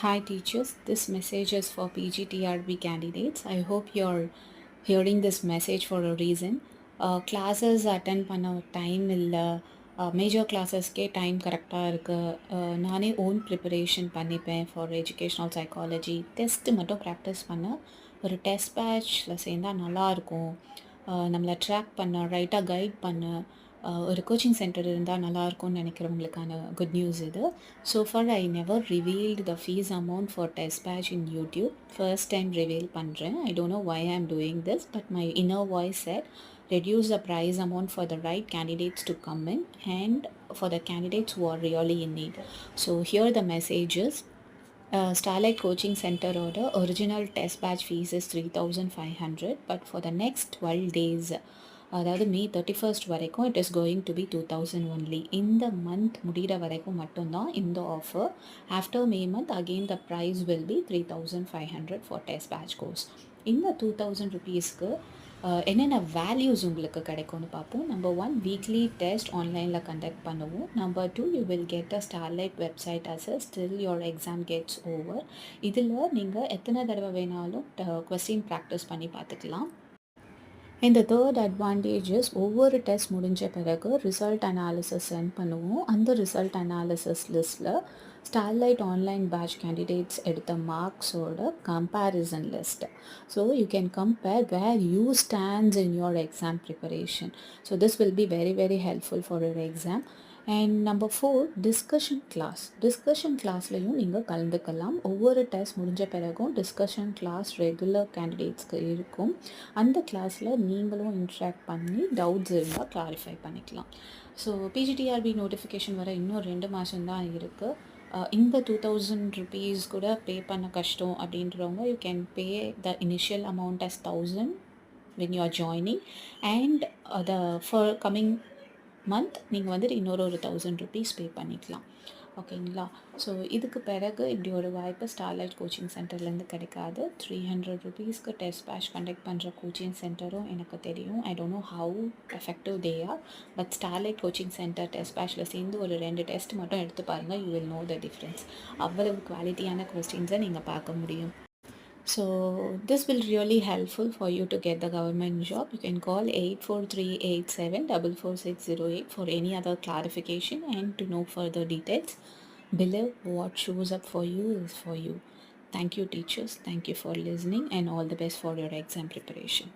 Hi teachers, this message is for Pgtrb candidates. I hope you're hearing this message for a reason. Classes attend பண்ண time இல்லை, major கிளாஸஸ்க்கே time கரெக்டாக இருக்குது. நானே own preparation பண்ணிப்பேன் for educational psychology. Test மட்டும் practice பண்ண ஒரு test பேட்ச்சில் சேர்ந்தால் நல்லாயிருக்கும். நம்மளை ட்ராக் பண்ண, ரைட்டாக கைட் பண்ண ஒரு கோச்சிங் சென்டர் இருந்தால் நல்லாயிருக்கும்னு நினைக்கிறவங்களுக்கான குட் நியூஸ் இது. So far I never revealed the fees amount for test batch in YouTube. First time reveal பண்ணுறேன். I don't know why I am doing this, but my inner voice said reduce the price amount for the right candidates to come in and for the candidates who are really in need. So here the message is, Starlight Coaching Center order original test batch fees is 3,500, but for the next 12 days, அதாவது May 31st வரைக்கும் it is going to be 2,000 only. இந்த month முடிகிற வரைக்கும் மட்டும்தான் இந்த offer. After May month again the price will be 3,500 for test batch course. இந்த 2,000 ருபீஸ்க்கு என்னென்ன வேல்யூஸ் உங்களுக்கு கிடைக்கும்னு பார்ப்போம். நம்பர் 1, வீக்லி டெஸ்ட் ஆன்லைனில் கண்டக்ட் பண்ணுவோம். Number 2, you will get a starlight website access till your exam gets over. இதில் நீங்கள் எத்தனை தடவை வேணாலும் கொஸ்டின் ப்ராக்டிஸ் பண்ணி பார்த்துக்கலாம். இந்த தேர்ட் அட்வான்டேஜஸ், ஒவ்வொரு டெஸ்ட் முடிஞ்ச பிறகு ரிசல்ட் அனாலிசிஸ் சென்ட் பண்ணுவோம். அந்த ரிசல்ட் அனாலிசிஸ் லிஸ்ட்டில் ஸ்டார்லைட் ஆன்லைன் பேட்ச் கேண்டிடேட்ஸ் எடுத்த மார்க்ஸோட comparison list. So you can compare where you stands in your exam preparation. So this will be very very helpful for your exam. And number 4, discussion class. டிஸ்கஷன் கிளாஸ்லையும் நீங்கள் கலந்துக்கலாம். ஒவ்வொரு test முடிஞ்ச பிறகும் discussion class regular கேண்டிடேட்ஸ்க்கு இருக்கும். அந்த கிளாஸில் நீங்களும் இன்ட்ராக்ட் பண்ணி டவுட்ஸ் இருந்தால் கிளாரிஃபை பண்ணிக்கலாம். ஸோ பிஜிடிஆர்பி நோட்டிஃபிகேஷன் வர இன்னும் 2 மாதம்தான் இருக்குது. இந்த 2,000 rupees கூட பே பண்ண கஷ்டம் அப்படின்றவங்க, you can pay the initial amount as 1,000 when you are joining, and the for coming month நீங்கள் வந்துட்டு இன்னொரு 1,000 rupees பே பண்ணிக்கலாம். ஓகேங்களா? ஸோ இதுக்கு பிறகு இப்படி ஒரு வாய்ப்பு ஸ்டார்லைட் கோச்சிங் சென்டர்லேருந்து கிடைக்காது. 300 rupeesக்கு டெஸ்ட் பேட்ச் கண்டக்ட் பண்ணுற கோச்சிங் சென்டரும் எனக்கு தெரியும். I don't know how effective they are, but Starlight coaching centre test பேட்ச்சில் சேர்ந்து ஒரு 2 டெஸ்ட் மட்டும் எடுத்து பாருங்கள். You will know the difference. அவ்வளவு குவாலிட்டியான கொஸ்டின்ஸை நீங்கள் பார்க்க முடியும். So this will really helpful for you to get the government job. You can call 8438744608 for any other clarification and to know further details. Below, what shows up for you is for you. Thank you teachers. Thank you for listening, and all the best for your exam preparation.